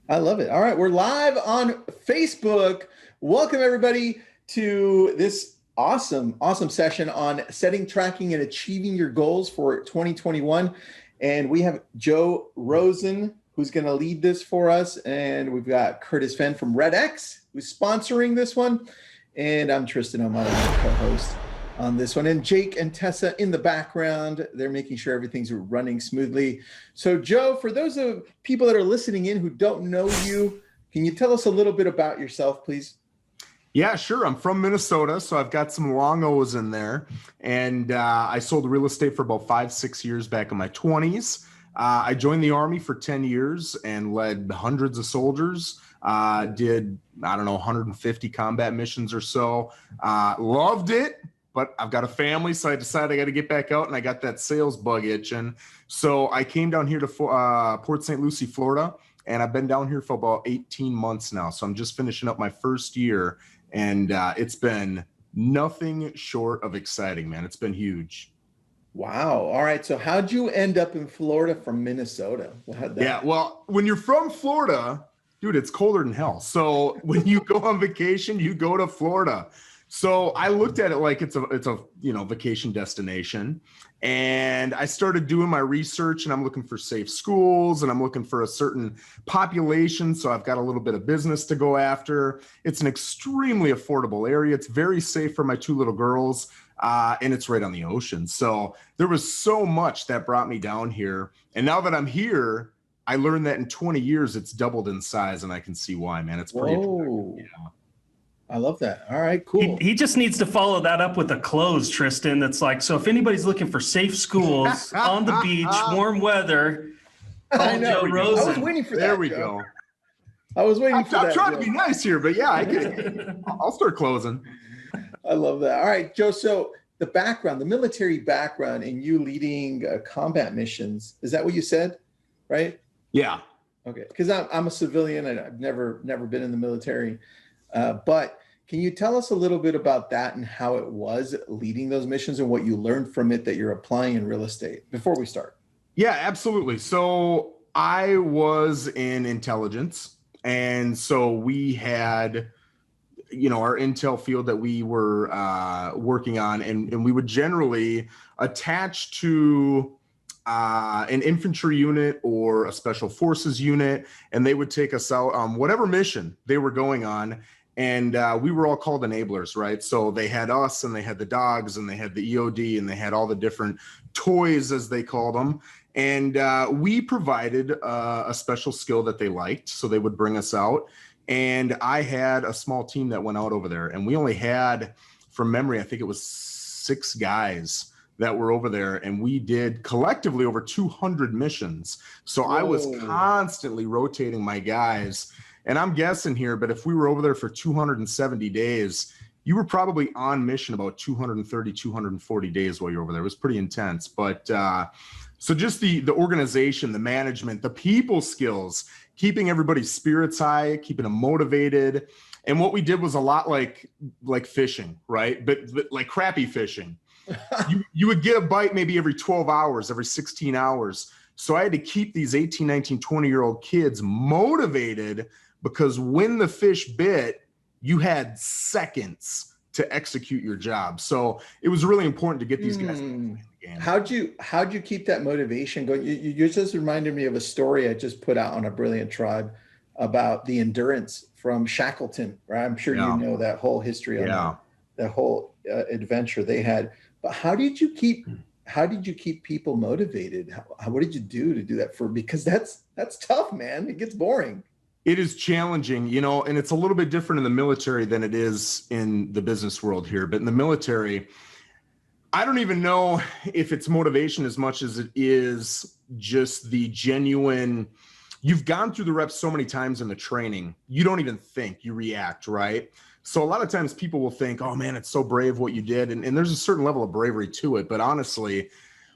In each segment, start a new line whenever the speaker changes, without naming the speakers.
I love it. All right, we're live on Facebook. Welcome everybody to this awesome session on setting, tracking, and achieving your goals for 2021. And we have Joe Rosen, who's going to lead this for us. And we've got Curtis Fenn from RedX, who's sponsoring this one. And I'm Tristan O'Malley, co-host on this one. And Jake and Tessa in the background, they're making sure everything's running smoothly. So Joe, for those of people that are listening in who don't know you, can you tell us a little bit about yourself, please?
Yeah, sure. I'm from Minnesota, so I've got some long O's in there. And I sold real estate for about 5-6 years back in my 20s. I joined the Army for 10 years and led hundreds of soldiers. Did, 150 combat missions or so. Loved it. But I've got a family, so I decided I got to get back out, and I got that sales bug itching. So I came down here to Port St. Lucie, Florida, and I've been down here for about 18 months now. So I'm just finishing up my first year, and it's been nothing short of exciting, man. It's been huge.
Wow. All right. So how'd you end up in Florida from Minnesota?
Yeah, well, when you're from Florida, dude, it's colder than hell. So when you go on vacation, you go to Florida. So I looked at it like it's a vacation destination, and I started doing my research, and I'm looking for safe schools, and I'm looking for a certain population. So I've got a little bit of business to go after. It's an extremely affordable area. It's very safe for my 2 little girls, and it's right on the ocean. So there was so much that brought me down here. And now that I'm here, I learned that in 20 years, it's doubled in size, and I can see why, man. It's pretty attractive. Yeah.
I love that. All right, cool.
He just needs to follow that up with a close, Tristan. That's like, so if anybody's looking for safe schools on the beach, warm weather,
I know.
Joe Rosen.
I was waiting for that.
There we go.
I was waiting for that.
I'm trying to be nice here, but yeah, I'll start closing.
I love that. All right, Joe. So the background, the military background, and you leading combat missions, is that what you said? Right?
Yeah.
Okay. Because I'm a civilian and I've never been in the military. But can you tell us a little bit about that and how it was leading those missions and what you learned from it that you're applying in real estate before we start?
Yeah, absolutely. So I was in intelligence, and so we had, our intel field that we were working on, and we would generally attach to an infantry unit or a special forces unit, and they would take us out on whatever mission they were going on. And we were all called enablers, right? So they had us, and they had the dogs, and they had the EOD, and they had all the different toys, as they called them. And we provided a special skill that they liked, so they would bring us out. And I had a small team that went out over there, and we only had, from memory, I think it was 6 guys that were over there, and we did collectively over 200 missions. So I was constantly rotating my guys. And I'm guessing here, but if we were over there for 270 days, you were probably on mission about 230, 240 days while you're over there. It was pretty intense. But so just the organization, the management, the people skills, keeping everybody's spirits high, keeping them motivated. And what we did was a lot like fishing, right? But like crappy fishing. You would get a bite maybe every 12 hours, every 16 hours. So I had to keep these 18, 19, 20-year-old kids motivated, because when the fish bit, you had seconds to execute your job. So it was really important to get these guys in the game.
How'd you keep that motivation going? You just reminded me of a story I just put out on A Brilliant Tribe about the endurance from Shackleton, right? I'm sure you know that whole history on that whole adventure they had. But how did you keep people motivated? What did you do to do that because that's tough, man. It gets boring.
It is challenging, and it's a little bit different in the military than it is in the business world here. But in the military, I don't even know if it's motivation as much as it is just the genuine, you've gone through the reps so many times in the training, you don't even think, you react, right? So a lot of times people will think, oh man, it's so brave what you did. And there's a certain level of bravery to it. But honestly,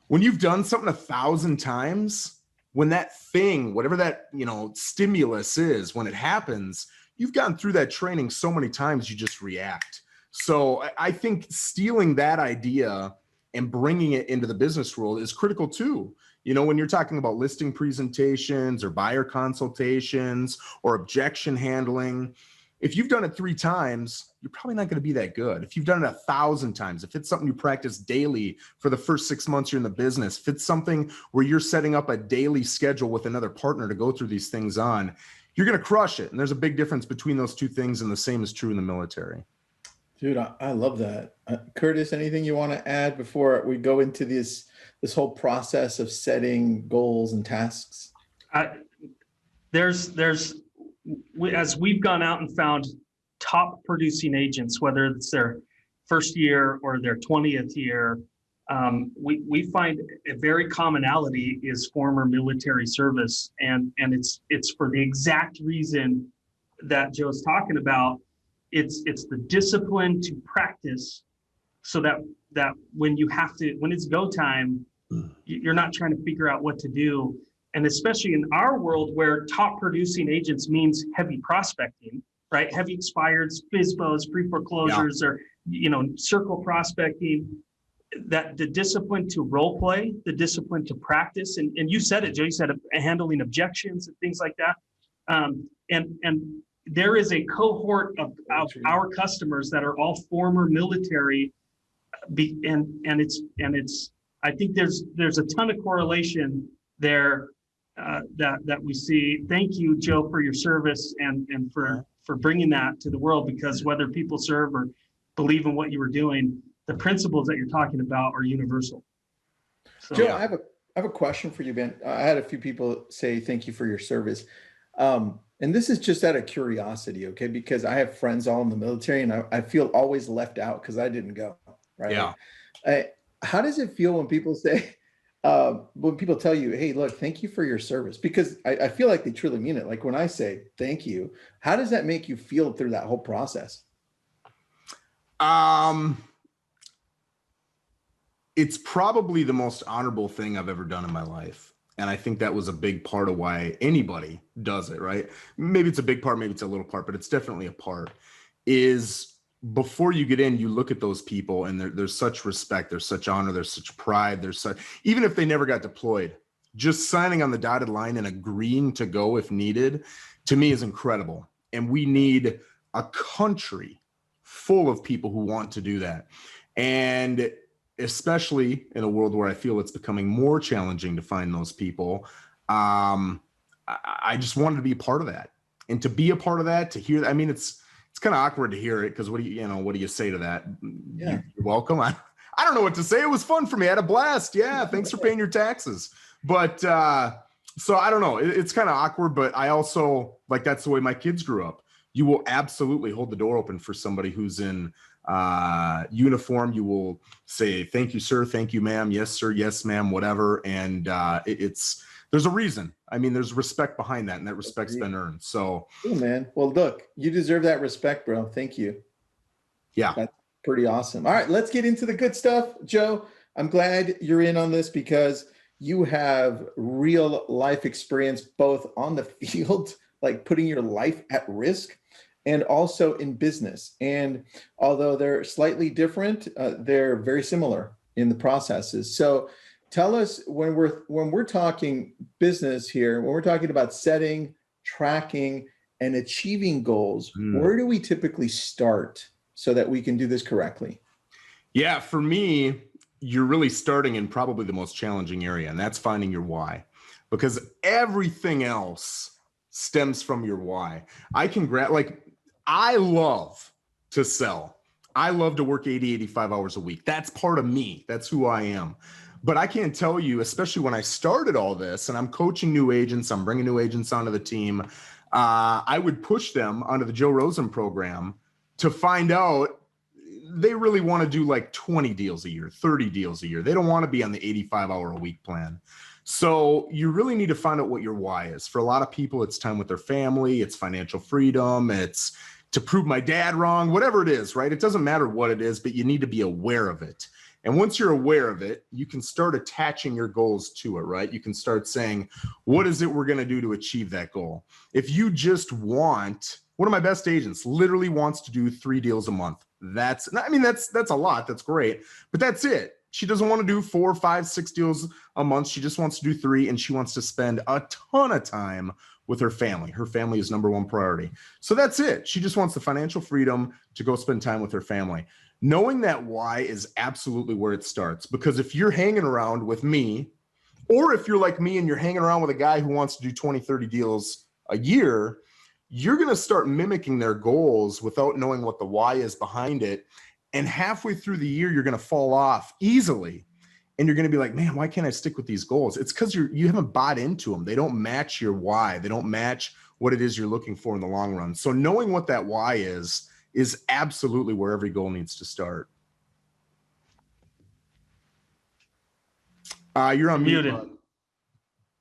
when you've done something 1,000 times, when that thing, whatever that, stimulus is, when it happens, you've gone through that training so many times, you just react. So I think stealing that idea and bringing it into the business world is critical too. You know, when you're talking about listing presentations or buyer consultations or objection handling, if you've done it 3 times, you're probably not going to be that good. If you've done it 1,000 times, if it's something you practice daily for the first 6 months you're in the business, if it's something where you're setting up a daily schedule with another partner to go through these things on, you're going to crush it. And there's a big difference between those 2 things, and the same is true in the military.
Dude, I love that. Curtis, anything you want to add before we go into this whole process of setting goals and tasks?
As we've gone out and found top producing agents, whether it's their first year or their 20th year, we find a very commonality is former military service, and it's for the exact reason that Joe's talking about. It's the discipline to practice, so that when it's go time, you're not trying to figure out what to do. And especially in our world where top producing agents means heavy prospecting, right? Heavy expireds, FSBOs, pre-foreclosures, or, circle prospecting, that the discipline to role play, the discipline to practice. And you said it, Joe, you said handling objections and things like that. And there is a cohort of our customers that are all former military, and it's I think there's a ton of correlation there that we see. Thank you, Joe, for your service and for bringing that to the world, because whether people serve or believe in what you were doing, the principles that you're talking about are universal. So,
Joe, I have a question for you, Ben. I had a few people say thank you for your service. And this is just out of curiosity, okay? Because I have friends all in the military, and I feel always left out because I didn't go, right?
Yeah.
How does it feel when people say, when people tell you, hey, look, thank you for your service? Because I feel like they truly mean it. Like when I say thank you, how does that make you feel through that whole process?
It's probably the most honorable thing I've ever done in my life. And I think that was a big part of why anybody does it, right? Maybe it's a big part, maybe it's a little part, but it's definitely a part. Is before you get in, you look at those people and there's such respect, there's such honor, there's such pride, there's such, even if they never got deployed, just signing on the dotted line and agreeing to go if needed, to me is incredible. And we need a country full of people who want to do that. And especially in a world where I feel it's becoming more challenging to find those people, I just wanted to be a part of that. And to be a part of that, to hear, I mean, it's kind of awkward to hear it, because what do you say to that?
Yeah.
You're welcome. I don't know what to say. It was fun for me. I had a blast. Yeah. Thanks for paying your taxes. But so I don't know. It's kind of awkward, but I also, like, that's the way my kids grew up. You will absolutely hold the door open for somebody who's in uniform. You will say, thank you, sir. Thank you, ma'am. Yes, sir. Yes, ma'am. Whatever. And there's a reason. I mean, there's respect behind that, and that respect's been earned. So,
oh, man. Well, look, you deserve that respect, bro. Thank you.
Yeah.
That's pretty awesome. All right, let's get into the good stuff. Joe, I'm glad you're in on this because you have real life experience, both on the field, like putting your life at risk, and also in business. And although they're slightly different, they're very similar in the processes. So tell us, when we're talking business here, when we're talking about setting, tracking, and achieving goals, where do we typically start so that we can do this correctly?
Yeah, for me, you're really starting in probably the most challenging area, and that's finding your why, because everything else stems from your why. I love to sell. I love to work 80, 85 hours a week. That's part of me. That's who I am. But I can't tell you, especially when I started all this and I'm coaching new agents, I'm bringing new agents onto the team, I would push them onto the Joe Rosen program to find out they really want to do like 20 deals a year, 30 deals a year. They don't want to be on the 85-hour-a-week plan. So you really need to find out what your why is. For a lot of people, it's time with their family, it's financial freedom, it's to prove my dad wrong, whatever it is, right? It doesn't matter what it is, but you need to be aware of it. And once you're aware of it, you can start attaching your goals to it, right? You can start saying, what is it we're going to do to achieve that goal? If you just want, one of my best agents literally wants to do 3 deals a month. That's a lot. That's great. But that's it. She doesn't want to do 4, 5, 6 deals a month. She just wants to do 3, and she wants to spend a ton of time with her family. Her family is number one priority. So that's it. She just wants the financial freedom to go spend time with her family. Knowing that why is absolutely where it starts, because if you're hanging around with me, or if you're like me and you're hanging around with a guy who wants to do 20, 30 deals a year, you're going to start mimicking their goals without knowing what the why is behind it. And halfway through the year, you're going to fall off easily. And you're going to be like, man, why can't I stick with these goals? It's because you haven't bought into them. They don't match your why. They don't match what it is you're looking for in the long run. So knowing what that why is absolutely where every goal needs to start. You're on mute.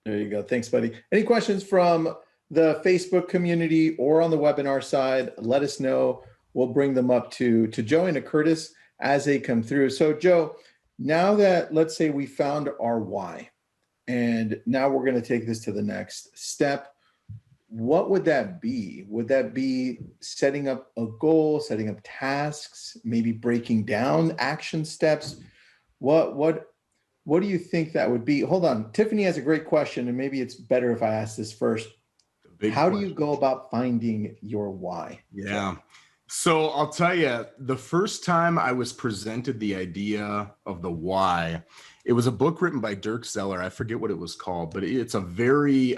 There you go. Thanks, buddy. Any questions from the Facebook community or on the webinar side? Let us know. We'll bring them up to Joe and to Curtis as they come through. So Joe, now that, let's say we found our why, and now we're going to take this to the next step, what would that be? Would that be setting up a goal, setting up tasks, maybe breaking down action steps? What do you think that would be? Hold on. Tiffany has a great question, and maybe it's better if I ask this first. How do you go about finding your why?
Yeah. So I'll tell you, the first time I was presented the idea of the why, it was a book written by Dirk Zeller. I forget what it was called, but it's a very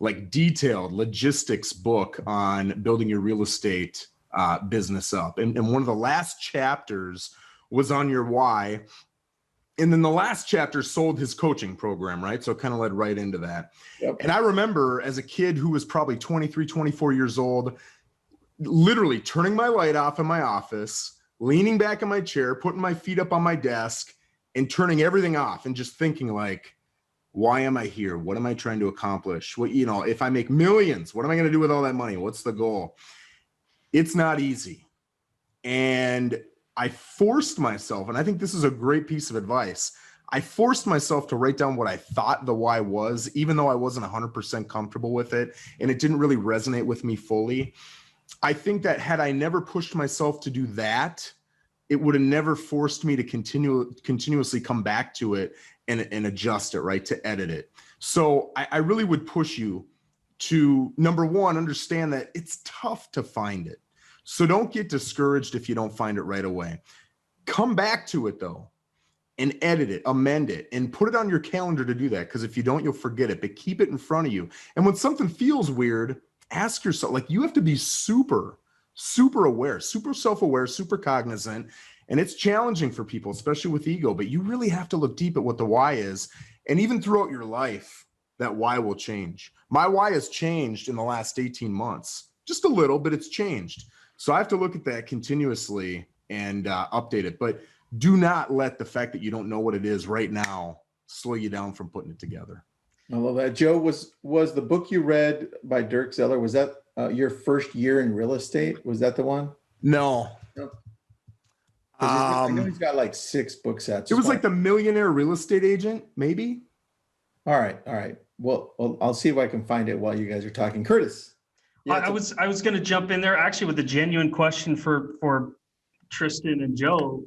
like detailed logistics book on building your real estate business up. And one of the last chapters was on your why. And then the last chapter sold his coaching program, right? So it kind of led right into that. Yep. And I remember as a kid who was probably 23, 24 years old, literally turning my light off in my office, leaning back in my chair, putting my feet up on my desk and turning everything off and just thinking like, why am I here? What am I trying to accomplish? What, you know, if I make millions, what am I going to do with all that money? What's the goal? It's not easy. And I forced myself, and I think this is a great piece of advice. I forced myself to write down what I thought the why was, even though I wasn't 100% comfortable with it, and it didn't really resonate with me fully. I think that had I never pushed myself to do that, it would have never forced me to continuously come back to it and adjust it, right, to edit it. So I really would push you to, number one, understand that it's tough to find it. So don't get discouraged if you don't find it right away. Come back to it though, and edit it, amend it, and put it on your calendar to do that. Because if you don't, you'll forget it, but keep it in front of you. And when something feels weird, ask yourself, like, you have to be super aware, super self-aware, super cognizant. And it's challenging for people, especially with ego, but you really have to look deep at what the why is. And even throughout your life, that why will change. My why has changed in the last 18 months, just a little, but it's changed. So I have to look at that continuously and update it. But do not let the fact that you don't know what it is right now slow you down from putting it together.
I love that. Joe, was the book you read by Dirk Zeller, was that your first year in real estate? Was that the one?
No.
I know he's got like 6 book sets.
It was like The Millionaire Real Estate Agent, maybe.
All right. Well, I'll see if I can find it while you guys are talking. Curtis.
Yeah, I was going to jump in there actually with a genuine question for Tristan and Joe.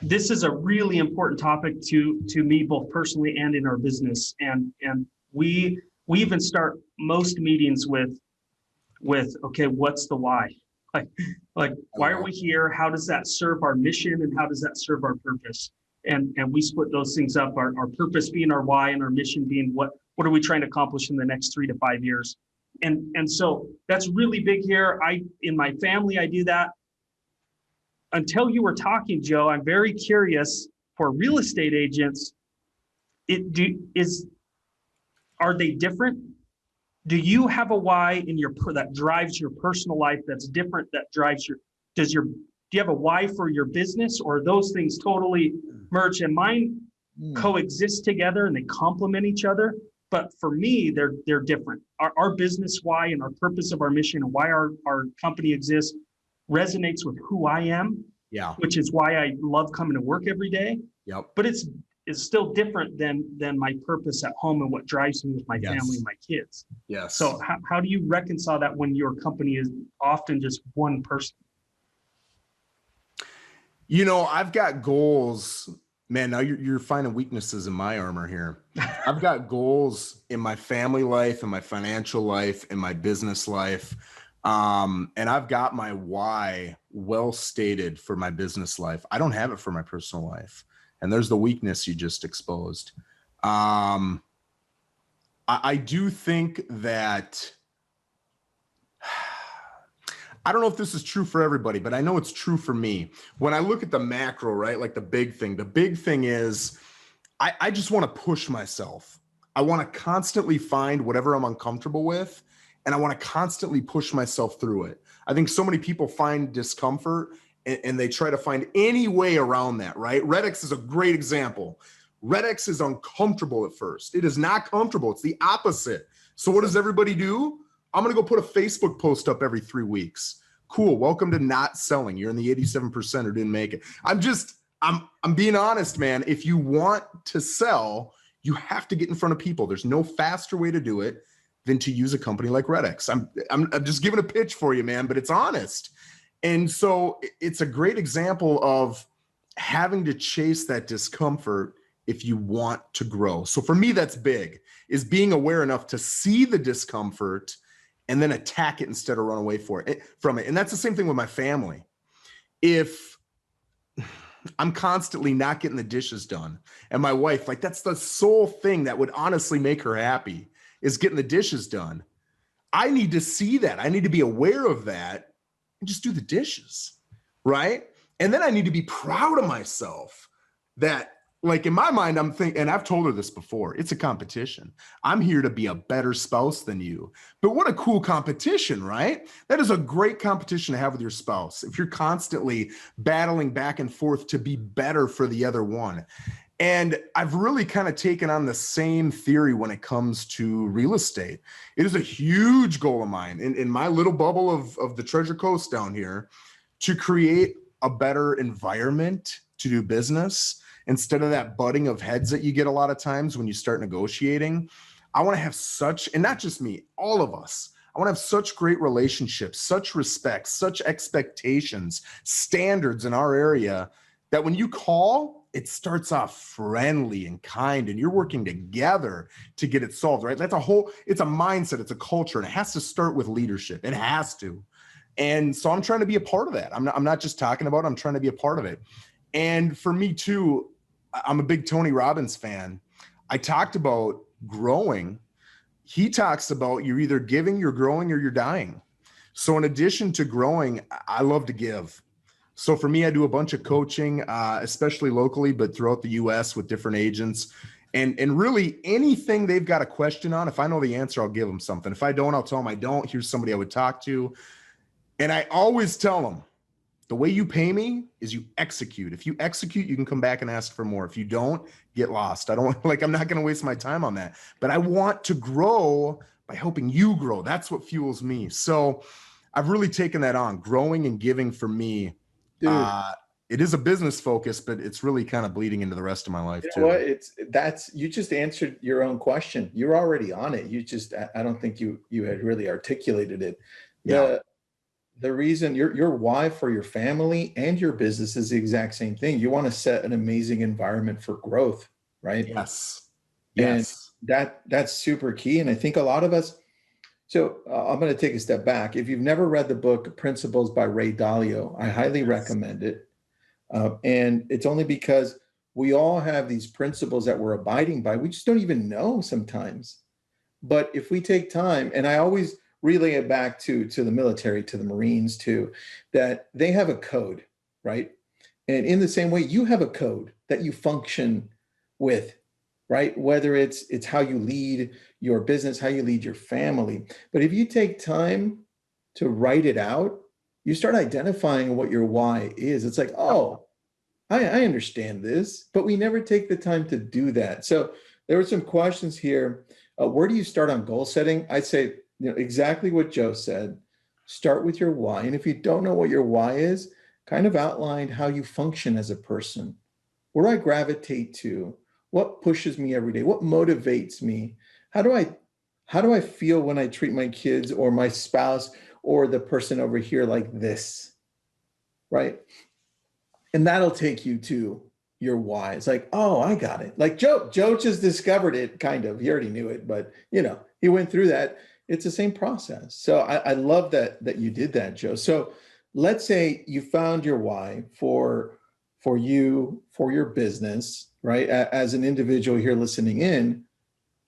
This is a really important topic to me, both personally and in our business. And we even start most meetings with okay, what's the why? Like why are we here? How does that serve our mission, and how does that serve our purpose? And we split those things up. Our purpose being our why, and our mission being what are we trying to accomplish in the next 3 to 5 years? And so that's really big here. In my family, I do that. Until you were talking, Joe, I'm very curious for real estate agents. Are they different? Do you have a why that drives your personal life that's different, that drives do you have a why for your business, or are those things totally merge? And mine coexist together and they complement each other. But for me, they're different. Our business why and our purpose of our mission and why our company exists resonates with who I am.
Yeah.
Which is why I love coming to work every day.
Yep.
But it's still different than my purpose at home and what drives me with my family and my kids.
Yes.
So how do you reconcile that when your company is often just one person?
I've got goals, man. Now you're finding weaknesses in my armor here. I've got goals in my family life, in my financial life, in my business life. And I've got my why well stated for my business life. I don't have it for my personal life. And there's the weakness you just exposed. I do think that, I don't know if this is true for everybody, but I know it's true for me. When I look at the macro, right, like the big thing is I just want to push myself. I want to constantly find whatever I'm uncomfortable with, and I want to constantly push myself through it. I think so many people find discomfort and they try to find any way around that, right? RedX is a great example. RedX is uncomfortable at first. It is not comfortable. It's the opposite. So what does everybody do? I'm going to go put a Facebook post up every 3 weeks. Cool. Welcome to not selling. You're in the 87% who didn't make it. I'm being honest, man. If you want to sell, you have to get in front of people. There's no faster way to do it than to use a company like RedX. I'm just giving a pitch for you, man, but it's honest. And so it's a great example of having to chase that discomfort if you want to grow. So for me, that's big, is being aware enough to see the discomfort and then attack it instead of run away from it. And that's the same thing with my family. If I'm constantly not getting the dishes done, and my wife, like, that's the sole thing that would honestly make her happy, is getting the dishes done. I need to see that. I need to be aware of that and just do the dishes, right? And then I need to be proud of myself that, like, in my mind, I'm thinking, and I've told her this before, it's a competition. I'm here to be a better spouse than you. But what a cool competition, right? That is a great competition to have with your spouse. If you're constantly battling back and forth to be better for the other one. And I've really kind of taken on the same theory when it comes to real estate. It is a huge goal of mine in my little bubble of the Treasure Coast down here to create a better environment to do business. Instead of that butting of heads that you get a lot of times when you start negotiating, I want to have such, and not just me, all of us, I want to have such great relationships, such respect, such expectations, standards in our area that when you call, it starts off friendly and kind, and you're working together to get it solved, right? It's a mindset, it's a culture, and it has to start with leadership. It has to. And so I'm trying to be a part of that. I'm not just talking about it, I'm trying to be a part of it. And for me too, I'm a big Tony Robbins fan. I talked about growing. He talks about you're either giving, you're growing, or you're dying. So in addition to growing, I love to give. So for me, I do a bunch of coaching, especially locally, but throughout the US with different agents. And really anything they've got a question on, if I know the answer, I'll give them something. If I don't, I'll tell them I don't. Here's somebody I would talk to. And I always tell them, the way you pay me is you execute. If you execute, you can come back and ask for more. If you don't, get lost. I'm not going to waste my time on that. But I want to grow by helping you grow. That's what fuels me. So I've really taken that on. Growing and giving for me. It is a business focus, but it's really kind of bleeding into the rest of my life too.
What? You just answered your own question. You're already on it. I don't think you had really articulated it.
Yeah.
The reason your why for your family and your business is the exact same thing. You want to set an amazing environment for growth, right?
Yes.
And that's super key. And I think a lot of us, so I'm going to take a step back. If you've never read the book Principles by Ray Dalio, I highly recommend it. And it's only because we all have these principles that we're abiding by. We just don't even know sometimes. But if we take time, and I always relay it back to the military, to the Marines too, that they have a code, right? And in the same way, you have a code that you function with, right? Whether it's how you lead your business, how you lead your family. But if you take time to write it out, you start identifying what your why is. It's like, oh, I understand this, but we never take the time to do that. So there were some questions here. Where do you start on goal setting? I'd say, exactly what Joe said. Start with your why. And if you don't know what your why is, kind of outline how you function as a person. Where do I gravitate to? What pushes me every day? What motivates me? How do I feel when I treat my kids or my spouse or the person over here like this? Right? And that'll take you to your why. It's like, oh, I got it. Like Joe just discovered it, kind of. He already knew it, but he went through that. It's the same process. So I love that you did that, Joe. So let's say you found your why for you, for your business, right? As an individual here listening in,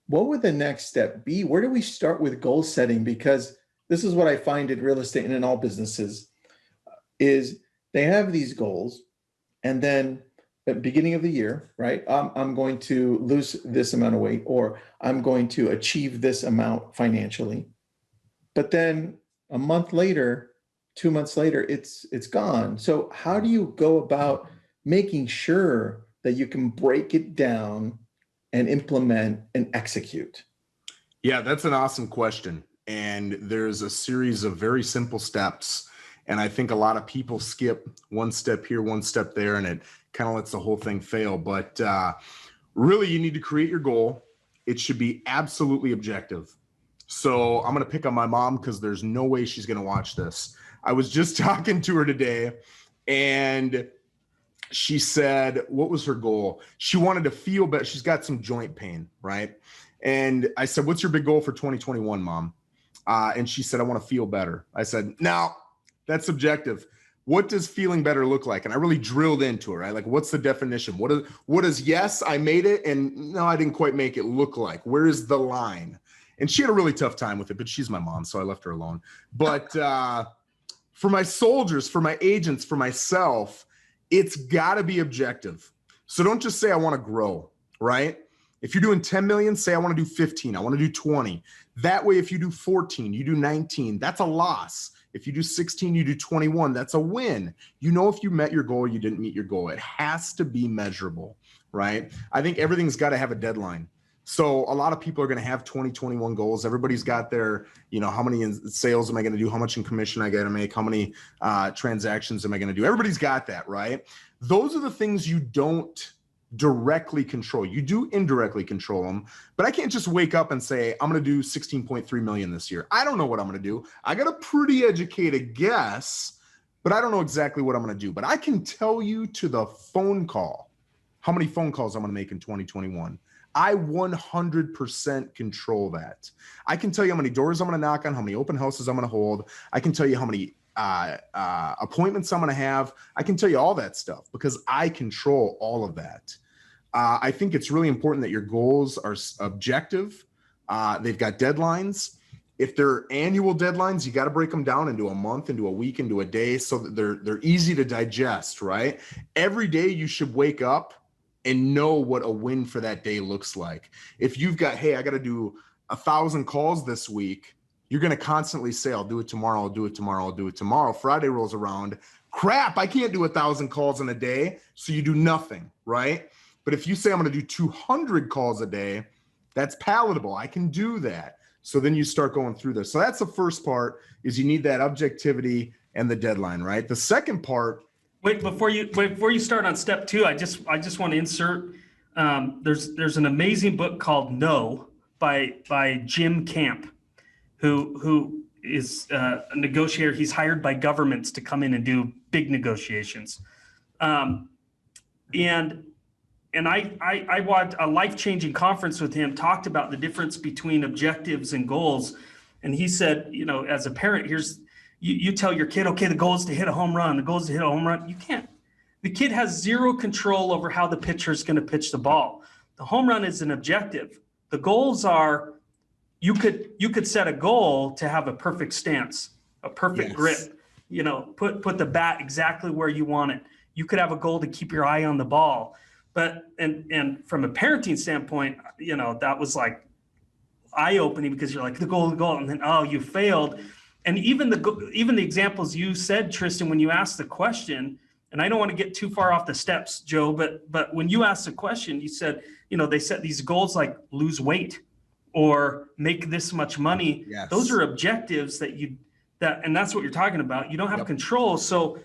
what would the next step be? Where do we start with goal setting? Because this is what I find in real estate and in all businesses is they have these goals, and then at the beginning of the year, right? I'm going to lose this amount of weight, or I'm going to achieve this amount financially. But then a month later, 2 months later, it's gone. So how do you go about making sure that you can break it down and implement and execute?
Yeah, that's an awesome question. And there's a series of very simple steps. And I think a lot of people skip one step here, one step there, and it kind of lets the whole thing fail. But really, you need to create your goal. It should be absolutely objective. So I'm going to pick on my mom because there's no way she's going to watch this. I was just talking to her today, and she said, what was her goal? She wanted to feel better. She's got some joint pain, right? And I said, what's your big goal for 2021, Mom? And she said, I want to feel better. I said, no, that's subjective. What does feeling better look like? And I really drilled into her, right? Like, what's the definition? What is yes, I made it, and no, I didn't quite make it look like? Where is the line? And she had a really tough time with it, but she's my mom, so I left her alone. But for my soldiers, for my agents, for myself, it's got to be objective. So don't just say I want to grow, right? If you're doing 10 million, say I want to do 15, I want to do 20. That way, if you do 14, you do 19, that's a loss. If you do 16, you do 21, that's a win. You know if you met your goal, you didn't meet your goal. It has to be measurable, right? I think everything's got to have a deadline. So a lot of people are going to have 2021 goals. Everybody's got their, how many in sales am I going to do? How much in commission I got to make? How many transactions am I going to do? Everybody's got that, right? Those are the things you don't directly control. You do indirectly control them, but I can't just wake up and say, I'm going to do 16.3 million this year. I don't know what I'm going to do. I got a pretty educated guess, but I don't know exactly what I'm going to do. But I can tell you to the phone call, how many phone calls I'm going to make in 2021. I 100% control that. I can tell you how many doors I'm going to knock on, how many open houses I'm going to hold. I can tell you how many appointments I'm going to have. I can tell you all that stuff because I control all of that. I think it's really important that your goals are objective. They've got deadlines. If they're annual deadlines, you got to break them down into a month, into a week, into a day, so that they're easy to digest, right? Every day you should wake up and know what a win for that day looks like. If you've got, hey, I got to do 1,000 calls this week, you're going to constantly say, I'll do it tomorrow. I'll do it tomorrow. I'll do it tomorrow. Friday rolls around. Crap, I can't do 1,000 calls in a day. So you do nothing, right? But if you say I'm going to do 200 calls a day, that's palatable. I can do that. So then you start going through this. So that's the first part, is you need that objectivity and the deadline, right? The second part.
Wait, before you start on step 2, I just want to insert. There's an amazing book called No by Jim Camp, who is a negotiator. He's hired by governments to come in and do big negotiations. And I watched a life-changing conference with him, talked about the difference between objectives and goals. And he said, as a parent, you tell your kid, okay, the goal is to hit a home run. The goal is to hit a home run. You can't. The kid has zero control over how the pitcher is going to pitch the ball. The home run is an objective. The goals are, you could set a goal to have a perfect stance, a perfect grip, put the bat exactly where you want it. You could have a goal to keep your eye on the ball. But, and from a parenting standpoint, that was like eye-opening, because you're like, the goal, and then, oh, you failed. And even the examples you said, Tristan, when you asked the question, and I don't want to get too far off the steps, Joe, but when you asked the question, you said, they set these goals like lose weight or make this much money.
Yes.
Those are objectives and that's what you're talking about. You don't have control. So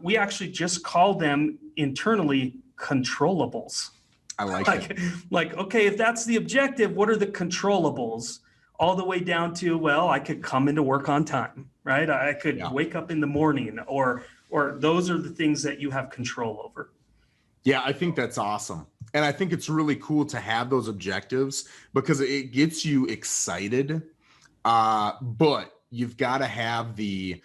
we actually just call them internally controllables.
I like it.
Like, okay, if that's the objective, what are the controllables? All the way down to, well, I could come into work on time, right? I could wake up in the morning, or or those are the things that you have control over.
Yeah, I think that's awesome. And I think it's really cool to have those objectives because it gets you excited. But you've got to have the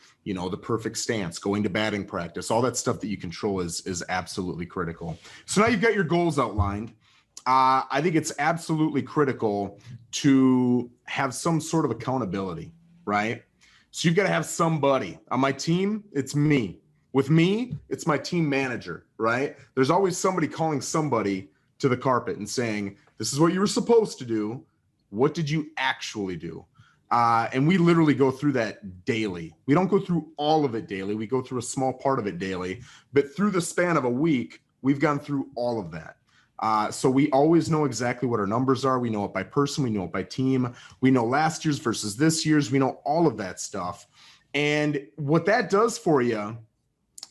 perfect stance, going to batting practice, all that stuff that you control is absolutely critical. So now you've got your goals outlined. I think it's absolutely critical to have some sort of accountability, right? So you've got to have somebody. On my team, it's me. With me, it's my team manager, right? There's always somebody calling somebody to the carpet and saying, this is what you were supposed to do. What did you actually do? And we literally go through that daily. We don't go through all of it daily. We go through a small part of it daily. But through the span of a week, we've gone through all of that. So we always know exactly what our numbers are. We know it by person. We know it by team. We know last year's versus this year's. We know all of that stuff. And what that does for you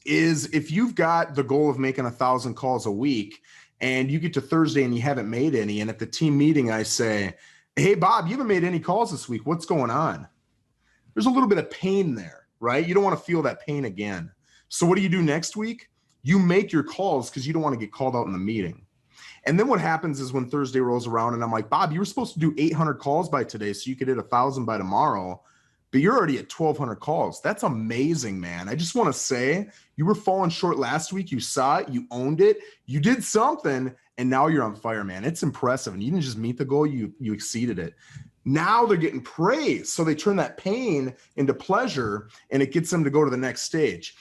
is if you've got the goal of making 1,000 calls a week and you get to Thursday and you haven't made any, and at the team meeting, I say, hey, Bob, you haven't made any calls this week. What's going on? There's a little bit of pain there, right? You don't want to feel that pain again. So what do you do next week? You make your calls because you don't want to get called out in the meeting. And then what happens is when Thursday rolls around and I'm like, Bob, you were supposed to do 800 calls by today so you could hit 1,000 by tomorrow, but you're already at 1,200 calls. That's amazing, man. I just want to say you were falling short last week. You saw it, you owned it, you did something, and now you're on fire, man. It's impressive. And you didn't just meet the goal, you exceeded it. Now they're getting praise. So they turn that pain into pleasure and it gets them to go to the next stage.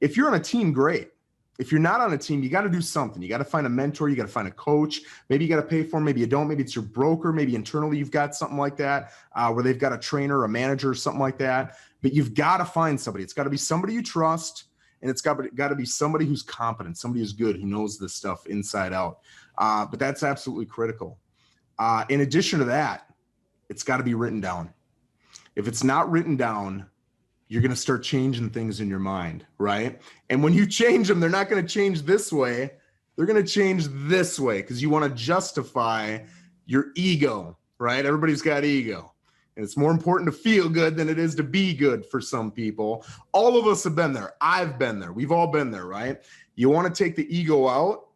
If you're on a team, great. If you're not on a team, you got to do something. You got to find a mentor. You got to find a coach. Maybe you got to pay for them. Maybe you don't. Maybe it's your broker. Maybe internally you've got something like that where they've got a trainer, a manager, or something like that. But you've got to find somebody. It's got to be somebody you trust, and it's got to be somebody who's competent, somebody who's good, who knows this stuff inside out. But that's absolutely critical. In addition to that, it's got to be written down. If it's not written down, you're going to start changing things in your mind, right? And when you change them, they're not going to change this way. They're going to change this way because you want to justify your ego, right? Everybody's got ego. And it's more important to feel good than it is to be good for some people. All of us have been there. I've been there. We've all been there, right? You want to take the ego out,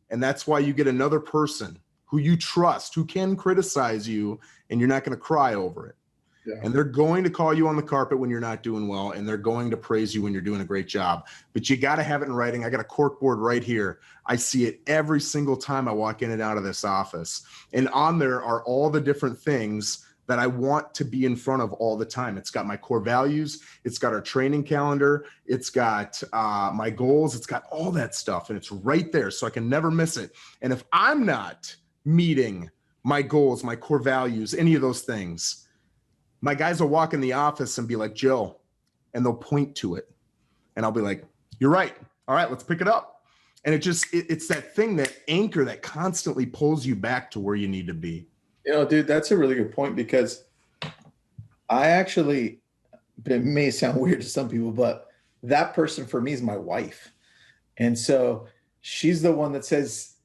and that's why you get another person who you trust, who can criticize you, and you're not going to cry over it. Yeah. And they're going to call you on the carpet when you're not doing well, and they're going to praise you when you're doing a great job. But you got to have it in writing. I got a cork board right here. I see it every single time I walk in and out of this office. And on there are all the different things that I want to be in front of all the time. It's got my core values. It's got our training calendar. It's got my goals. It's got all that stuff, and it's right there so I can never miss it. And if I'm not meeting my goals, my core values, any of those things, my guys will walk in the office and be like, Joe, and they'll point to it. And I'll be like, you're right. All right, let's pick it up. And it's that thing, that anchor that constantly pulls you back to where you need to be.
Dude, that's a really good point because I actually, it may sound weird to some people, but that person for me is my wife. And so she's the one that says,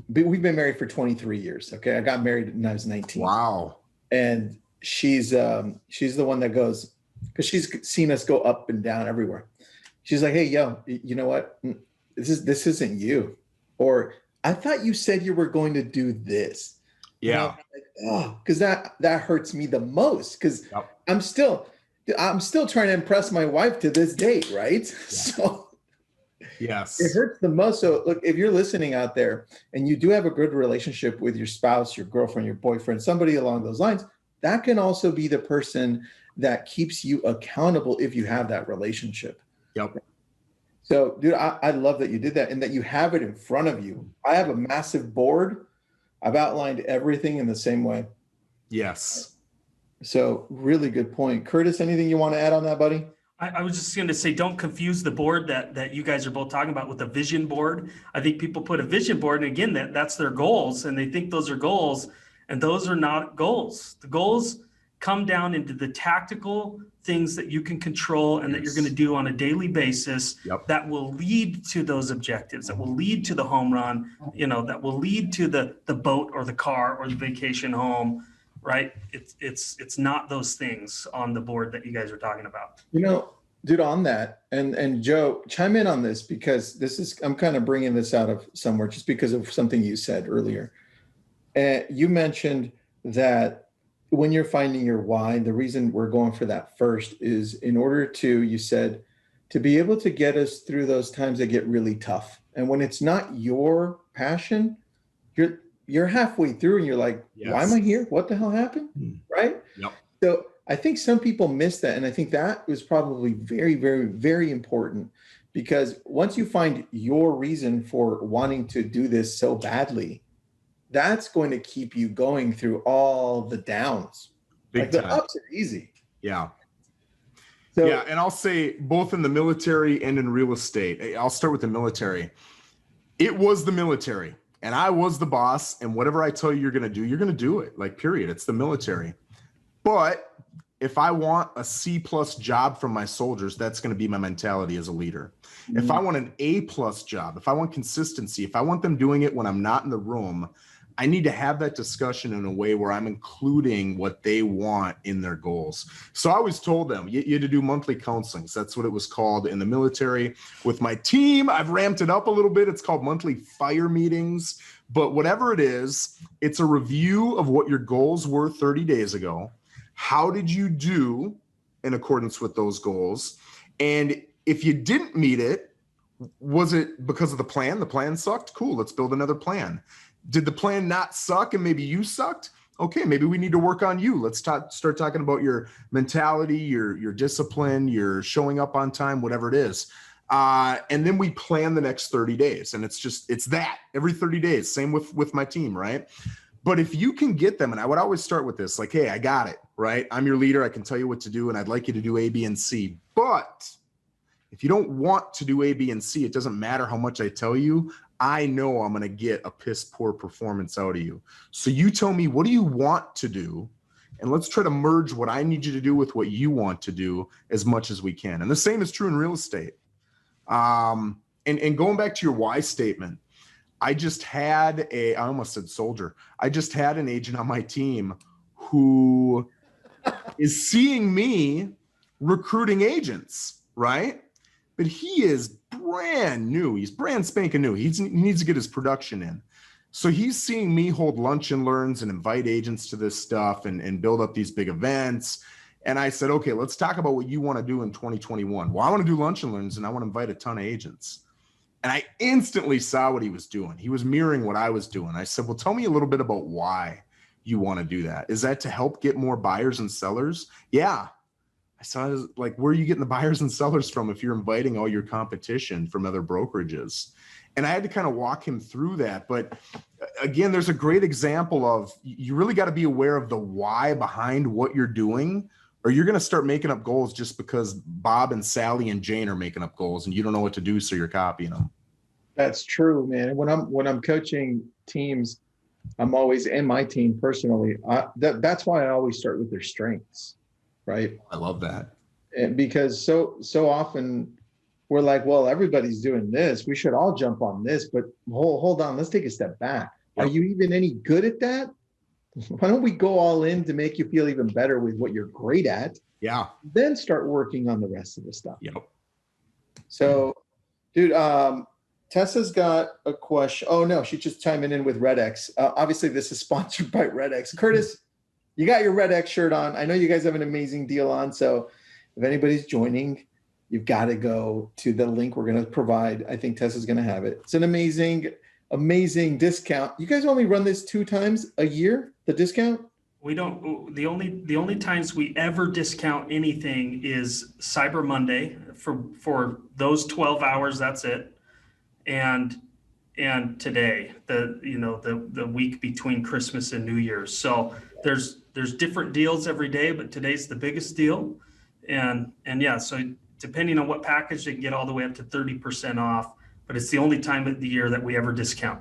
we've been married for 23 years. Okay. I got married when I was 19.
Wow.
And she's the one that goes, because she's seen us go up and down everywhere. She's like, hey, yo, you know what? This isn't you. Or I thought you said you were going to do this.
Yeah.
Like, oh, because that hurts me the most. Because
yep.
I'm still trying to impress my wife to this date, right? Yeah. So
yes,
it hurts the most. So look, if you're listening out there and you do have a good relationship with your spouse, your girlfriend, your boyfriend, somebody along those lines, that can also be the person that keeps you accountable if you have that relationship.
Yep.
So, dude, I love that you did that and that you have it in front of you. I have a massive board. I've outlined everything in the same way.
Yes.
So really good point. Curtis, anything you want to add on that, buddy?
I was just going to say, don't confuse the board that you guys are both talking about with a vision board. I think people put a vision board, and again, that's their goals, and they think those are goals. And those are not goals. The goals come down into the tactical things that you can control and that you're going to do on a daily basis. Yep. That will lead to those objectives, that will lead to the home run, that will lead to the boat or the car or the vacation home, right? It's not those things on the board that you guys are talking about.
Dude, on that, and Joe, chime in on this, because I'm kind of bringing this out of somewhere just because of something you said earlier. You mentioned that when you're finding your why, the reason we're going for that first is in order to, you said, to be able to get us through those times that get really tough. And when it's not your passion, you're halfway through and you're like, why am I here? What the hell happened? Right?
Yep.
So I think some people miss that. And I think that was probably very, very, very important, because once you find your reason for wanting to do this so badly, that's going to keep you going through all the downs.
Big
like
time.
The ups are easy.
Yeah.
So,
yeah. And I'll say both in the military and in real estate, I'll start with the military. It was the military and I was the boss, and whatever I tell you you're going to do it, like, period. It's the military. But if I want a C+ job from my soldiers, that's going to be my mentality as a leader. If I want an A+ job, if I want consistency, if I want them doing it when I'm not in the room, I need to have that discussion in a way where I'm including what they want in their goals. So I always told them you had to do monthly counselings. That's what it was called in the military. With my team, I've ramped it up a little bit. It's called monthly fire meetings. But whatever it is, it's a review of what your goals were 30 days ago. How did you do in accordance with those goals? And if you didn't meet it, was it because of the plan? The plan sucked? Cool, let's build another plan. Did the plan not suck and maybe you sucked? Okay, maybe we need to work on you. Let's start talking about your mentality, your discipline, your showing up on time, whatever it is. And then we plan the next 30 days. And it's that every 30 days. Same with my team, right? But if you can get them, and I would always start with this, like, hey, I got it, right? I'm your leader. I can tell you what to do, and I'd like you to do A, B, and C. But if you don't want to do A, B, and C, it doesn't matter how much I tell you. I know I'm going to get a piss poor performance out of you. So you tell me, what do you want to do? And let's try to merge what I need you to do with what you want to do as much as we can. And the same is true in real estate. And going back to your why statement, I almost said soldier. I just had an agent on my team who is seeing me recruiting agents, right? But he is brand new. He's brand spanking new. He needs to get his production in. So he's seeing me hold lunch and learns and invite agents to this stuff and build up these big events. And I said, okay, let's talk about what you want to do in 2021. Well, I want to do lunch and learns and I want to invite a ton of agents. And I instantly saw what he was doing. He was mirroring what I was doing. I said, well, tell me a little bit about why you want to do that. Is that to help get more buyers and sellers? Yeah. I saw, like, where are you getting the buyers and sellers from if you're inviting all your competition from other brokerages? And I had to kind of walk him through that. But again, there's a great example of, you really got to be aware of the why behind what you're doing, or you're going to start making up goals just because Bob and Sally and Jane are making up goals and you don't know what to do, so you're copying them.
That's true, man. When I'm coaching teams, I'm always, and my team personally, that's why I always start with their strengths, right?
I love that.
And because so often we're like, well, everybody's doing this, we should all jump on this, but hold on, let's take a step back. Yep. Are you even any good at that? Why don't we go all in to make you feel even better with what you're great at?
Yeah.
Then start working on the rest of the stuff.
Yep.
So, dude, Tessa's got a question. Oh no, she's just chiming in with RedX. Obviously, this is sponsored by RedX. Curtis, you got your RedX shirt on. I know you guys have an amazing deal on. So, if anybody's joining, you've got to go to the link we're going to provide. I think Tessa's going to have it. It's an amazing discount. You guys only run this 2 times a year, the discount?
We don't. The only times we ever discount anything is Cyber Monday for those 12 hours. That's it. And today, the week between Christmas and New Year's. So there's different deals every day, but today's the biggest deal. And yeah, so depending on what package, they can get all the way up to 30% off. But it's the only time of the year that we ever discount.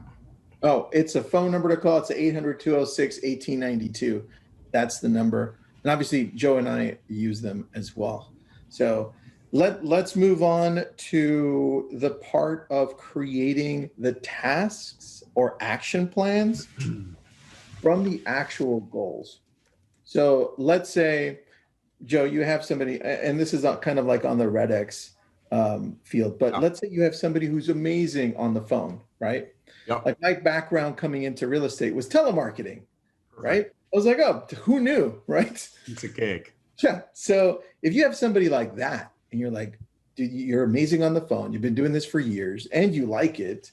Oh, it's a phone number to call. It's 800-206-1892. That's the number. And obviously, Joe and I use them as well. So let's move on to the part of creating the tasks or action plans from the actual goals. So let's say Joe, you have somebody, and this is kind of like on the RedX field, but
Yeah.
let's say you have somebody who's amazing on the phone, right?
Yep.
Like my background coming into real estate was telemarketing, right?
Perfect.
I was like, oh, who knew, right?
Piece of cake.
Yeah. So if you have somebody like that and you're like, dude, you're amazing on the phone, you've been doing this for years and you like it,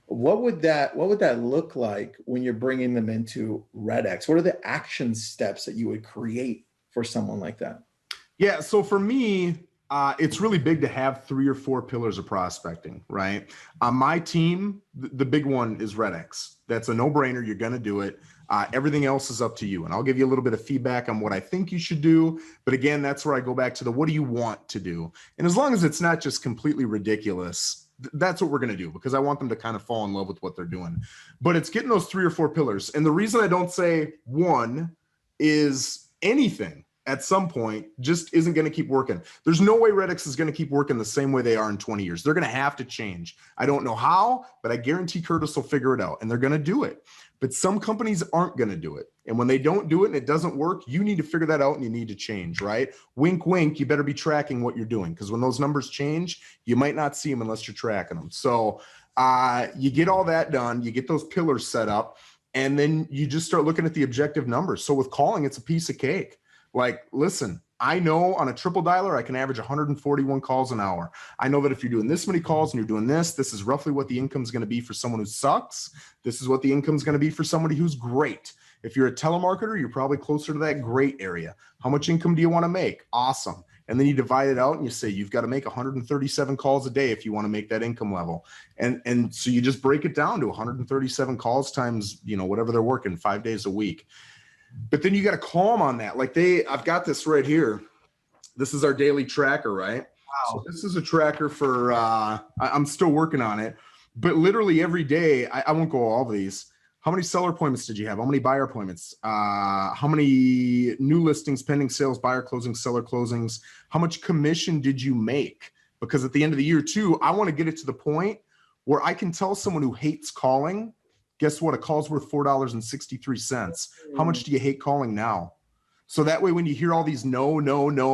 what would that look like when you're bringing them into RedX? What are the action steps that you would create for someone like that?
Yeah. So for me, it's really big to have 3 or 4 pillars of prospecting, right? On my team, the big one is RedX. That's a no-brainer. You're going to do it. Everything else is up to you. And I'll give you a little bit of feedback on what I think you should do. But again, that's where I go back to what do you want to do? And as long as it's not just completely ridiculous, that's what we're going to do, because I want them to kind of fall in love with what they're doing. But it's getting those 3 or 4 pillars. And the reason I don't say one is anything at some point just isn't going to keep working. There's no way RedX is going to keep working the same way they are in 20 years. They're going to have to change. I don't know how, but I guarantee Curtis will figure it out, and they're going to do it. But some companies aren't going to do it. And when they don't do it and it doesn't work, you need to figure that out and you need to change, right? Wink, wink, you better be tracking what you're doing, because when those numbers change, you might not see them unless you're tracking them. So you get all that done, you get those pillars set up, and then you just start looking at the objective numbers. So with calling, it's a piece of cake. Like, listen, I know on a triple dialer, I can average 141 calls an hour. I know that if you're doing this many calls and you're doing this is roughly what the income is going to be for someone who sucks. This is what the income is going to be for somebody who's great. If you're a telemarketer, you're probably closer to that great area. How much income do you want to make? Awesome. And then you divide it out and you say, you've got to make 137 calls a day if you want to make that income level. And so you just break it down to 137 calls times, whatever they're working 5 days a week. But then you got to call them on that. Like I've got this right here. This is our daily tracker, right? Wow. So this is a tracker for, I'm still working on it, but literally every day, I won't go all of these. How many seller appointments did you have? How many buyer appointments? How many new listings, pending sales, buyer closings, seller closings? How much commission did you make? Because at the end of the year too, I want to get it to the point where I can tell someone who hates calling, guess what? A call's worth $4.63. How much do you hate calling now? So that way, when you hear all these no,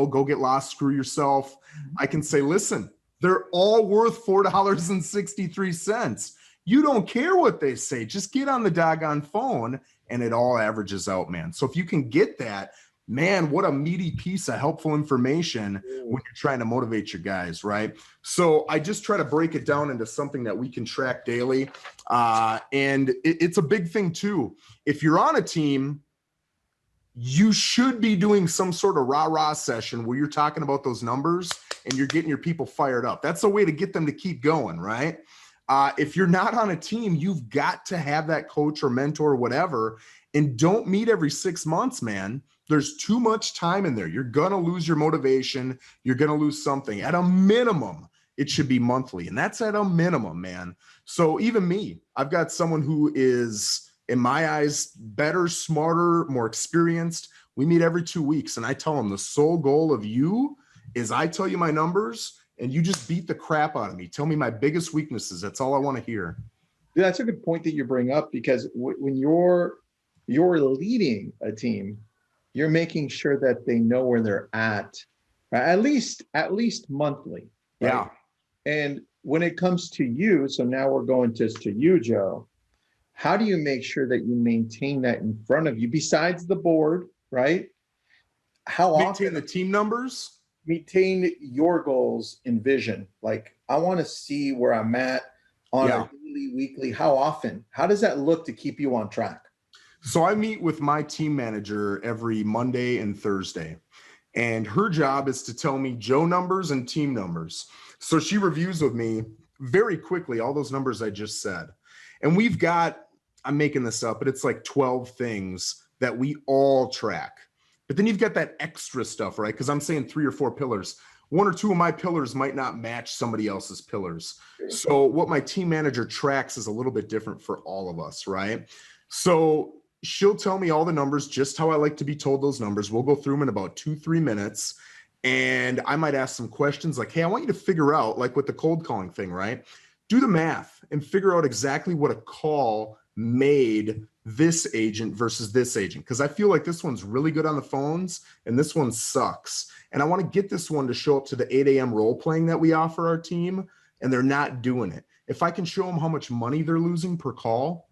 go get lost, screw yourself, I can say, listen, they're all worth $4.63. You don't care what they say. Just get on the doggone phone and it all averages out, man. So if you can get that, man, what a meaty piece of helpful information when you're trying to motivate your guys, right? So I just try to break it down into something that we can track daily. And it's a big thing too. If you're on a team, you should be doing some sort of rah-rah session where you're talking about those numbers and you're getting your people fired up. That's a way to get them to keep going, right? If you're not on a team, you've got to have that coach or mentor or whatever, and don't meet every 6 months, man. There's too much time in there. You're going to lose your motivation. You're going to lose something. At a minimum, it should be monthly, and that's at a minimum, man. So even me, I've got someone who is, in my eyes, better, smarter, more experienced. We meet every 2 weeks, and I tell them the sole goal of you is I tell you my numbers, and you just beat the crap out of me. Tell me my biggest weaknesses. That's all I want to hear.
Yeah, that's a good point that you bring up, because when you're leading a team, you're making sure that they know where they're at, right? At least monthly. Right?
Yeah.
And when it comes to you, so now we're going just to you, Joe. How do you make sure that you maintain that in front of you besides the board, right? How
maintain
often
the team numbers?
Maintain your goals and vision. Like, I want to see where I'm at on a daily, weekly. How often? How does that look to keep you on track?
So I meet with my team manager every Monday and Thursday, and her job is to tell me Joe numbers and team numbers. So she reviews with me very quickly all those numbers I just said. And we've got, I'm making this up, but it's like 12 things that we all track. But then you've got that extra stuff, right? Because I'm saying 3 or 4 pillars. 1 or 2 of my pillars might not match somebody else's pillars. So what my team manager tracks is a little bit different for all of us, right? So she'll tell me all the numbers, just how I like to be told those numbers. We'll go through them in about 2-3 minutes. And I might ask some questions like, hey, I want you to figure out, like with the cold calling thing, right? Do the math and figure out exactly what a call made this agent versus this agent, because I feel like this one's really good on the phones and this one sucks. And I want to get this one to show up to the 8 a.m. role playing that we offer our team, and they're not doing it. If I can show them how much money they're losing per call,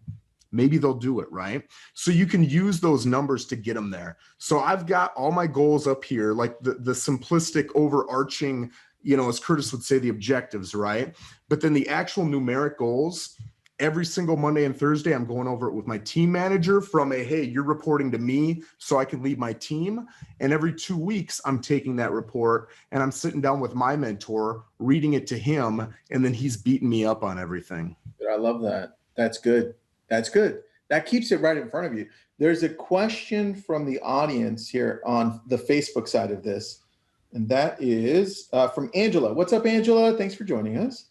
maybe they'll do it, right? So you can use those numbers to get them there. So I've got all my goals up here, like the simplistic overarching, as Curtis would say, the objectives, right? But then the actual numeric goals, every single Monday and Thursday, I'm going over it with my team manager from hey, you're reporting to me so I can lead my team. And every 2 weeks, I'm taking that report and I'm sitting down with my mentor, reading it to him, and then he's beating me up on everything.
I love that. That's good. That's good. That keeps it right in front of you. There's a question from the audience here on the Facebook side of this, and that is from Angela. What's up, Angela? Thanks for joining us.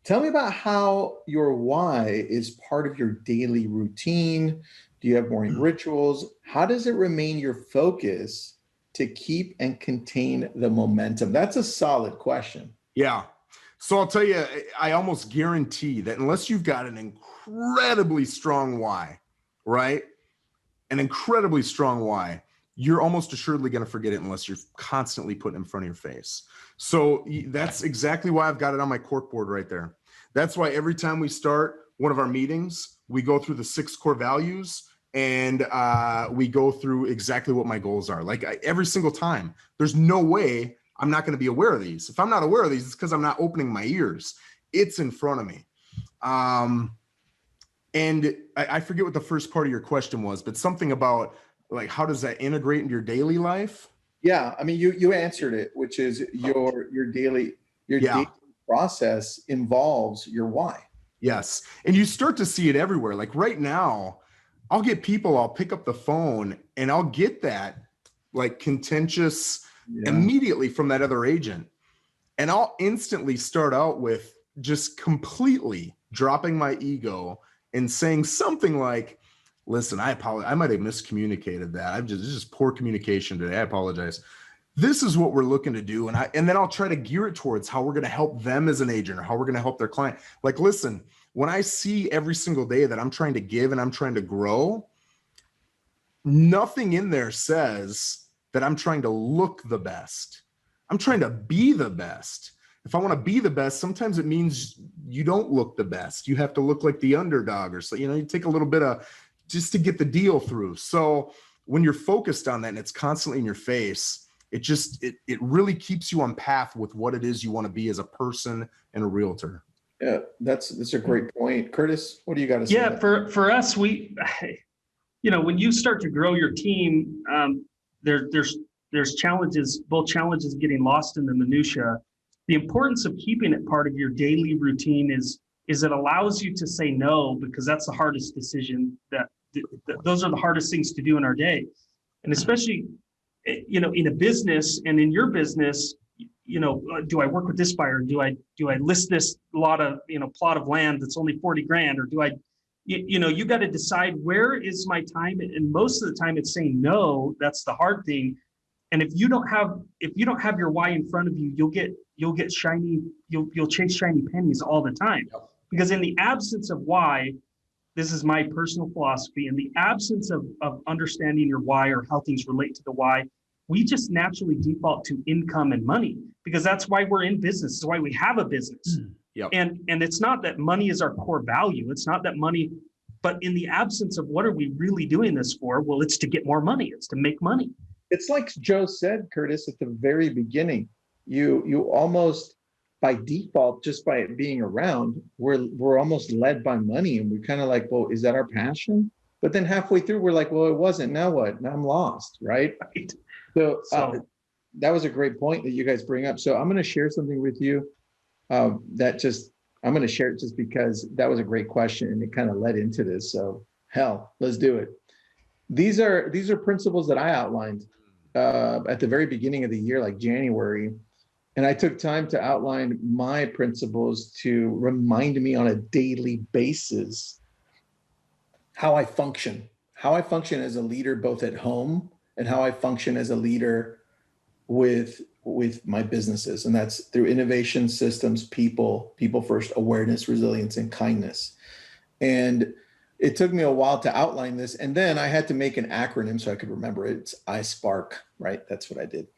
Tell me about how your why is part of your daily routine. Do you have morning rituals? How does it remain your focus to keep and contain the momentum? That's a solid question.
Yeah. So I'll tell you, I almost guarantee that unless you've got an incredibly strong why, right? An incredibly strong why, you're almost assuredly going to forget it unless you're constantly putting it in front of your face. So that's exactly why I've got it on my corkboard right there. That's why every time we start one of our meetings, we go through the 6 core values and we go through exactly what my goals are. Like every single time, there's no way I'm not going to be aware of these. If I'm not aware of these, it's because I'm not opening my ears. It's in front of me. And I forget what the first part of your question was, but something about like, how does that integrate into your daily life?
Yeah, I mean, you answered it, which is your daily process involves your why.
Yes, and you start to see it everywhere. Like right now, I'll pick up the phone and I'll get that like contentious immediately from that other agent. And I'll instantly start out with just completely dropping my ego and saying something like, listen, I apologize. I might have miscommunicated that. This is poor communication today. I apologize. This is what we're looking to do. And then I'll try to gear it towards how we're going to help them as an agent or how we're going to help their client. Like, listen, when I see every single day that I'm trying to give and I'm trying to grow, nothing in there says that I'm trying to look the best. I'm trying to be the best. If I want to be the best, sometimes it means you don't look the best. You have to look like the underdog or so, you take a little bit of just to get the deal through. So when you're focused on that and it's constantly in your face, it really keeps you on path with what it is you want to be as a person and a realtor.
Yeah, that's a great point. Curtis, what do you got to say?
Yeah, for us, when you start to grow your team, there's challenges, both challenges getting lost in the minutia. The importance of keeping it part of your daily routine is it allows you to say no, because that's the hardest decision those are the hardest things to do in our day. And especially, in a business and in your business, do I work with this buyer? Do I list this plot of land that's only 40 grand? Or do I, you got to decide where is my time. And most of the time it's saying no. That's the hard thing. And if you don't have your why in front of you, you'll chase shiny pennies all the time. Yep. Because in the absence of why, this is my personal philosophy, in the absence of understanding your why or how things relate to the why, we just naturally default to income and money, because that's why we're in business. It's why we have a business.
Yep.
And it's not that money is our core value. It's not that money, but in the absence of what are we really doing this for? Well, it's to get more money. It's to make money.
It's like Joe said, Curtis, at the very beginning, you almost by default, just by it being around, we're almost led by money, and we're kind of like, well, is that our passion? But then halfway through, we're like, well, it wasn't. Now what? Now I'm lost, right? So that was a great point that you guys bring up. So I'm going to share something with you I'm going to share it just because that was a great question and it kind of led into this. So hell, let's do it. These are principles that I outlined at the very beginning of the year, like January. And I took time to outline my principles to remind me on a daily basis how I function as a leader, both at home and how I function as a leader with my businesses. And that's through innovation, systems, people first, awareness, resilience, and kindness. And it took me a while to outline this. And then I had to make an acronym so I could remember it. It's iSpark, right? That's what I did.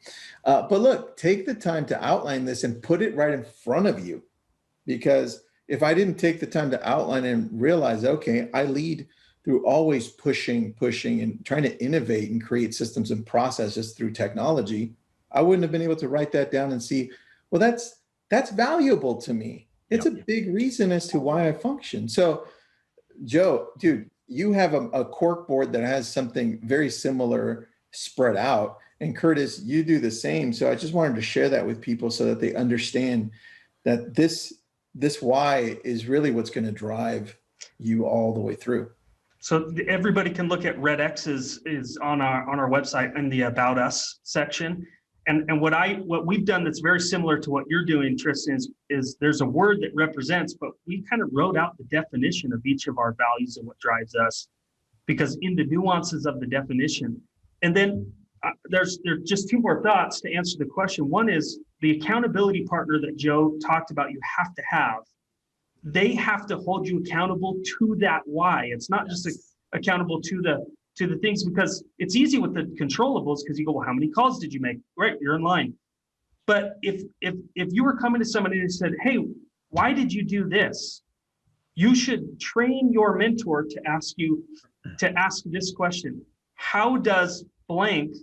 But look, take the time to outline this and put it right in front of you. Because if I didn't take the time to outline and realize, okay, I lead through always pushing, and trying to innovate and create systems and processes through technology, I wouldn't have been able to write that down and see, well, that's valuable to me. It's a big reason as to why I function. So Joe, dude, you have a cork board that has something very similar spread out. And Curtis, you do the same. So I just wanted to share that with people so that they understand that this why is really what's going to drive you all the way through.
So everybody can look at RedX is on our website in the About Us section. And what we've done that's very similar to what you're doing, Tristan, is there's a word that represents, but we kind of wrote out the definition of each of our values and what drives us, because in the nuances of the definition. And then there's just two more thoughts to answer the question. One is the accountability partner that Joe talked about, you have to have. They have to hold you accountable to that why. It's not just accountable to the things, because it's easy with the controllables because you go, well, how many calls did you make? Right, you're in line. But if you were coming to somebody and said, hey, why did you do this? You should train your mentor to ask this question. How does blank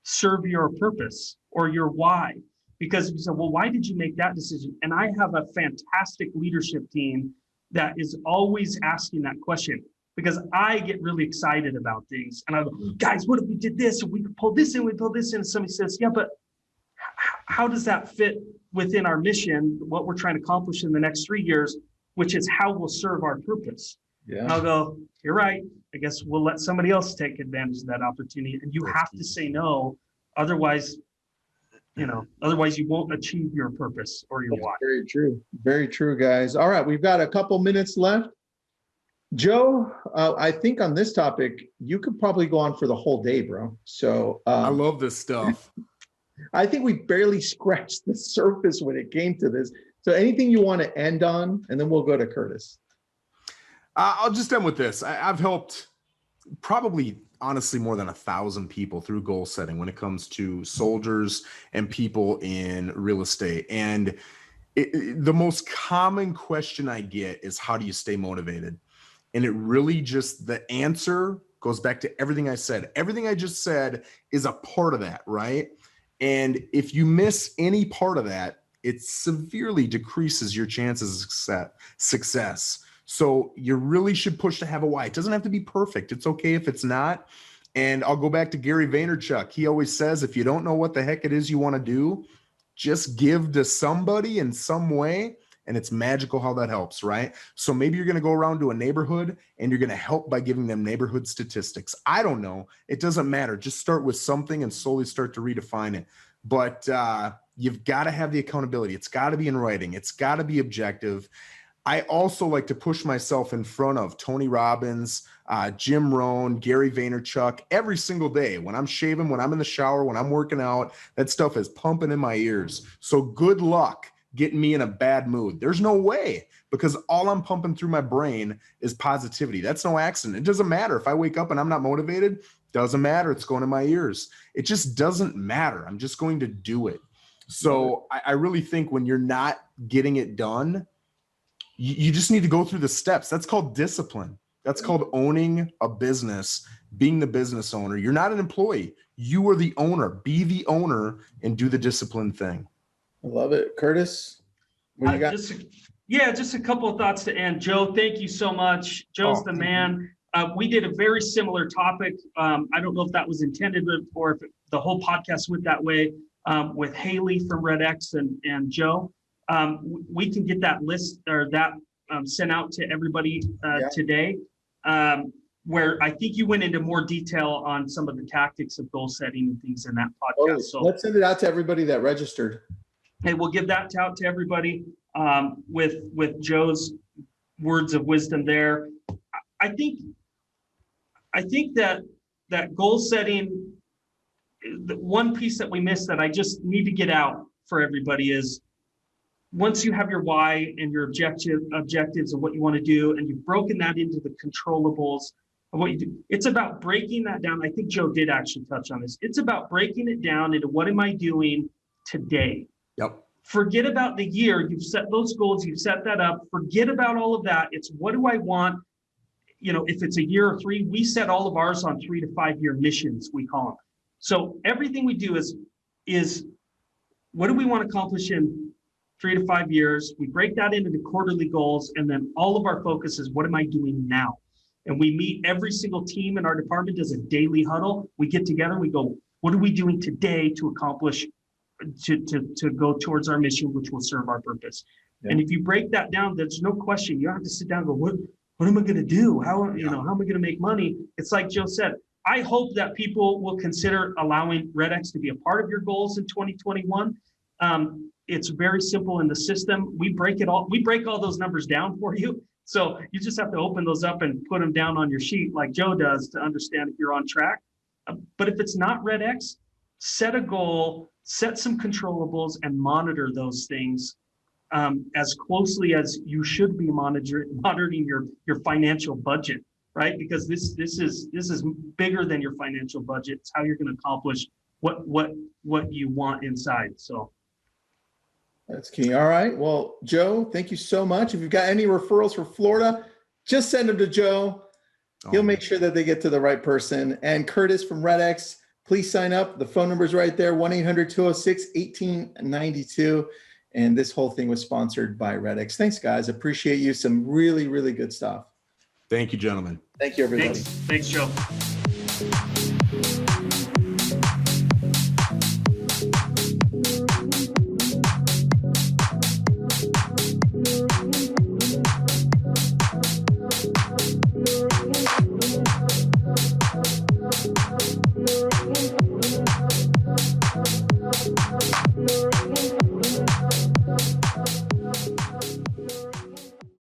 serve your purpose or your why? Because you said, well, why did you make that decision? And I have a fantastic leadership team that is always asking that question, because I get really excited about things. And I go, guys, what if we did this? We could pull this in, we pull this in. And somebody says, yeah, but how does that fit within our mission, what we're trying to accomplish in the next 3 years, which is how we'll serve our purpose? Yeah. And I'll go, you're right. I guess we'll let somebody else take advantage of that opportunity. And you have to say no. Otherwise, you won't achieve your purpose or your why.
Very true. Very true, guys. All right. We've got a couple minutes left. Joe, I think on this topic, you could probably go on for the whole day, bro. So
I love this stuff.
I think we barely scratched the surface when it came to this. So anything you want to end on, and then we'll go to Curtis.
I'll just end with this. I've helped probably, honestly, more than 1,000 people through goal setting when it comes to soldiers and people in real estate. And the most common question I get is, how do you stay motivated? And it really just, the answer goes back to everything I said. Everything I just said is a part of that, right? And if you miss any part of that, it severely decreases your chances of success. So you really should push to have a why. It doesn't have to be perfect. It's okay if it's not. And I'll go back to Gary Vaynerchuk. He always says, if you don't know what the heck it is you want to do, just give to somebody in some way. And it's magical how that helps, right? So maybe you're going to go around to a neighborhood and you're going to help by giving them neighborhood statistics. I don't know. It doesn't matter. Just start with something and slowly start to redefine it. But you've got to have the accountability. It's got to be in writing. It's got to be objective. I also like to push myself in front of Tony Robbins, Jim Rohn, Gary Vaynerchuk every single day. When I'm shaving, when I'm in the shower, when I'm working out, that stuff is pumping in my ears. So good luck getting me in a bad mood. There's no way, because all I'm pumping through my brain is positivity. That's no accident. It doesn't matter if I wake up and I'm not motivated. Doesn't matter. It's going in my ears. It just doesn't matter. I'm just going to do it. So I really think when you're not getting it done, you just need to go through the steps. That's called discipline. That's called owning a business, being the business owner. You're not an employee. You are the owner. Be the owner and do the discipline thing.
I love it. Curtis, what you got?
Just a couple of thoughts to end. Joe, thank you so much. Joe's the man. We did a very similar topic. I don't know if that was intended or if the whole podcast went that way, with Haley from RedX and Joe. We can get that list or that sent out to everybody today, where I think you went into more detail on some of the tactics of goal setting and things in that podcast. So
let's send it out to everybody that registered.
Hey, we'll give that out to everybody with Joe's words of wisdom there. I think that goal setting, the one piece that we missed that I just need to get out for everybody is once you have your why and your objectives of what you want to do, and you've broken that into the controllables of what you do, it's about breaking that down. I think Joe did actually touch on this. It's about breaking it down into what am I doing today?
Yep.
Forget about the year. You've set those goals. You've set that up. Forget about all of that. It's what do I want? You know, if it's a year or three, we set all of ours on 3 to 5 year missions, we call them. So everything we do is what do we want to accomplish in 3 to 5 years? We break that into the quarterly goals, and then all of our focus is what am I doing now? And we meet, every single team in our department does a daily huddle. We get together, we go, what are we doing today to accomplish, to go towards our mission, which will serve our purpose. Yeah. And if you break that down, there's no question. You have to sit down and go, what am I going to do? How am I going to make money? It's like Joe said, I hope that people will consider allowing RedX to be a part of your goals in 2021. It's very simple in the system. We break all those numbers down for you. So you just have to open those up and put them down on your sheet like Joe does to understand if you're on track. But if it's not RedX, set a goal, set some controllables, and monitor those things as closely as you should be monitoring your financial budget, right? Because this is bigger than your financial budget. It's how you're going to accomplish what you want inside. So
that's key. All right. Well, Joe, thank you so much. If you've got any referrals for Florida, just send them to Joe. He'll make sure that they get to the right person. And Curtis from RedX, please sign up. The phone number is right there, 1-800-206-1892. And this whole thing was sponsored by RedX. Thanks, guys. Appreciate you. Some really, really good stuff.
Thank you, gentlemen.
Thank you, everybody.
Thanks, Joe.
Thank you.